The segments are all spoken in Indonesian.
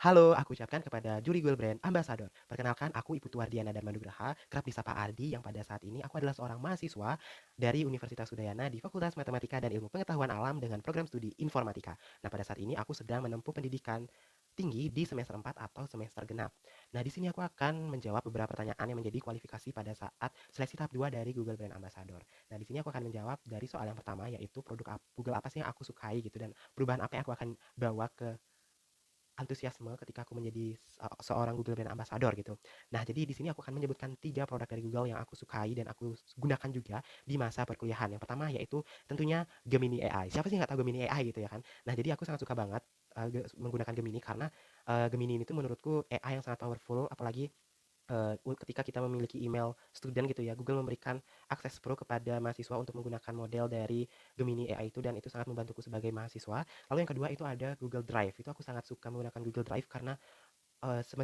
Halo, aku ucapkan kepada Juri Google Brand Ambassador. Perkenalkan, aku Iputu Wardiana Darmanugraha, kerap disapa Ardi, yang pada saat ini aku adalah seorang mahasiswa dari Universitas Udayana di Fakultas Matematika dan Ilmu Pengetahuan Alam dengan program studi Informatika. Nah, pada saat ini aku sedang menempuh pendidikan tinggi di semester 4 atau semester genap. Nah, di sini aku akan menjawab beberapa pertanyaan yang menjadi kualifikasi pada saat seleksi tahap 2 dari Google Brand Ambassador. Nah, di sini aku akan menjawab dari soal yang pertama, yaitu Google apa sih yang aku sukai gitu, dan perubahan apa yang aku akan bawa ke antusiasme ketika aku menjadi seorang Google Brand Ambassador gitu. Nah, jadi di sini aku akan menyebutkan 3 produk dari Google yang aku sukai dan aku gunakan juga di masa perkuliahan. Yang pertama yaitu tentunya Gemini AI. Siapa sih nggak tahu Gemini AI gitu ya kan? Nah, jadi aku sangat suka banget menggunakan Gemini karena Gemini ini tuh menurutku AI yang sangat powerful, apalagi ketika kita memiliki email student gitu ya, Google memberikan akses pro kepada mahasiswa untuk menggunakan model dari Gemini AI itu, dan itu sangat membantuku sebagai mahasiswa. Lalu yang kedua itu ada Google Drive. Itu aku sangat suka menggunakan Google Drive karena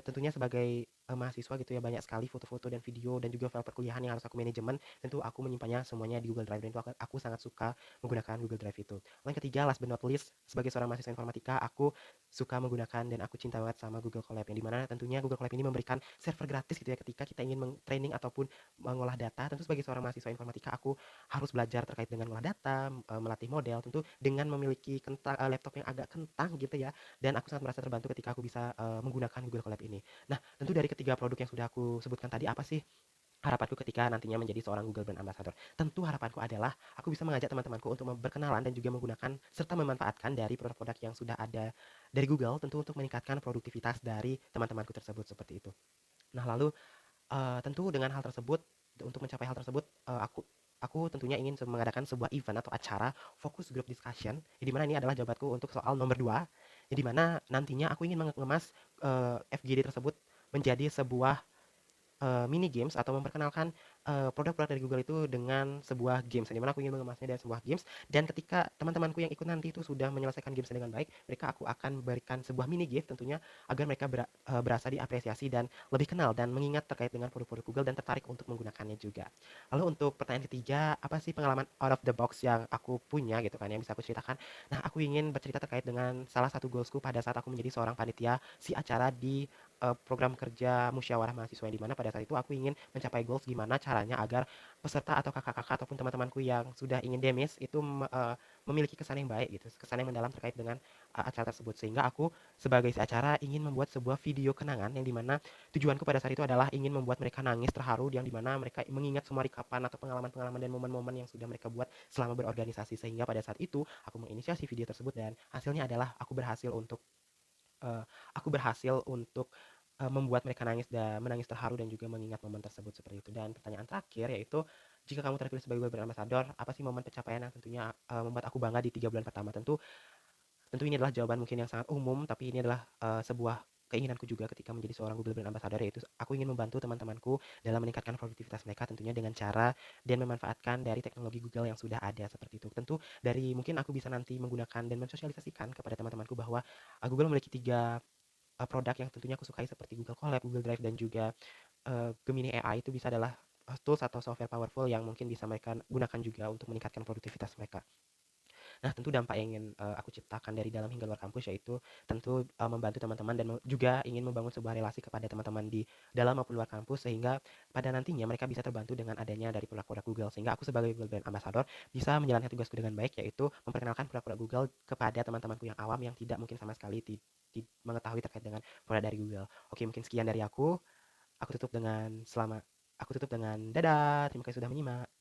tentunya sebagai mahasiswa gitu ya, banyak sekali foto-foto dan video dan juga file perkuliahan yang harus aku manajemen. Tentu aku menyimpannya semuanya di Google Drive, dan itu aku sangat suka menggunakan Google Drive itu. Lalu yang ketiga, last but not least, sebagai seorang mahasiswa informatika, aku suka menggunakan dan aku cinta banget sama Google Colab, yang dimana tentunya Google Colab ini memberikan server gratis gitu ya ketika kita ingin training ataupun mengolah data. Tentu sebagai seorang mahasiswa informatika, aku harus belajar terkait dengan mengolah data, melatih model, tentu dengan memiliki laptop yang agak kentang gitu ya, dan aku sangat merasa terbantu ketika aku bisa menggunakan Google Colab ini. Nah, tentu dari ketiga produk yang sudah aku sebutkan tadi, apa sih harapanku ketika nantinya menjadi seorang Google Brand Ambassador? Tentu harapanku adalah aku bisa mengajak teman-temanku untuk berkenalan dan juga menggunakan serta memanfaatkan dari produk-produk yang sudah ada dari Google, tentu untuk meningkatkan produktivitas dari teman-temanku tersebut, seperti itu. Nah, lalu tentu dengan hal tersebut, untuk mencapai hal tersebut, aku tentunya ingin mengadakan sebuah event atau acara focus group discussion, di mana ini adalah jawabanku untuk soal nomor 2, di mana nantinya aku ingin mengemas FGD tersebut menjadi sebuah mini games atau memperkenalkan produk-produk dari Google itu dengan sebuah games, di mana aku ingin mengemasnya dari sebuah games, dan ketika teman-temanku yang ikut nanti itu sudah menyelesaikan games dengan baik, aku akan berikan sebuah mini gift tentunya agar mereka berasa diapresiasi dan lebih kenal dan mengingat terkait dengan produk-produk Google dan tertarik untuk menggunakannya juga. Lalu untuk pertanyaan ketiga, apa sih pengalaman out of the box yang aku punya gitu kan, yang bisa aku ceritakan? Nah, aku ingin bercerita terkait dengan salah satu goalsku pada saat aku menjadi seorang panitia si acara di program kerja musyawarah mahasiswa, yang dimana pada saat itu aku ingin mencapai goals gimana caranya agar peserta atau kakak-kakak ataupun teman-temanku yang sudah ingin demis itu memiliki kesan yang baik gitu, kesan yang mendalam terkait dengan acara tersebut, sehingga aku sebagai si acara ingin membuat sebuah video kenangan, yang dimana tujuanku pada saat itu adalah ingin membuat mereka nangis terharu, yang dimana mereka mengingat semua rekapan atau pengalaman-pengalaman dan momen-momen yang sudah mereka buat selama berorganisasi, sehingga pada saat itu aku menginisiasi video tersebut dan hasilnya adalah uh, aku berhasil untuk membuat mereka menangis terharu dan juga mengingat momen tersebut, seperti itu. Dan pertanyaan terakhir yaitu, jika kamu terpilih sebagai brand ambassador, apa sih momen pencapaian yang tentunya membuat aku bangga di 3 bulan pertama? Tentu tentu ini adalah jawaban mungkin yang sangat umum, tapi ini adalah sebuah keinginanku juga ketika menjadi seorang Google Brand Ambassador, yaitu aku ingin membantu teman-temanku dalam meningkatkan produktivitas mereka, tentunya dengan cara dan memanfaatkan dari teknologi Google yang sudah ada, seperti itu. Tentu dari mungkin aku bisa nanti menggunakan dan mensosialisasikan kepada teman-temanku bahwa Google memiliki 3 produk yang tentunya aku sukai, seperti Google Colab, Google Drive, dan juga Gemini AI. Itu bisa adalah tools atau software powerful yang mungkin bisa mereka gunakan juga untuk meningkatkan produktivitas mereka. Nah, tentu dampak yang ingin aku ciptakan dari dalam hingga luar kampus, yaitu tentu membantu teman-teman dan juga ingin membangun sebuah relasi kepada teman-teman di dalam maupun luar kampus, sehingga pada nantinya mereka bisa terbantu dengan adanya dari produk-produk Google, sehingga aku sebagai Google Brand Ambassador bisa menjalankan tugasku dengan baik, yaitu memperkenalkan produk-produk Google kepada teman-temanku yang awam yang tidak mungkin sama sekali mengetahui terkait dengan produk dari Google. Oke, mungkin sekian dari aku. Aku tutup dengan dadah. Terima kasih sudah menyimak.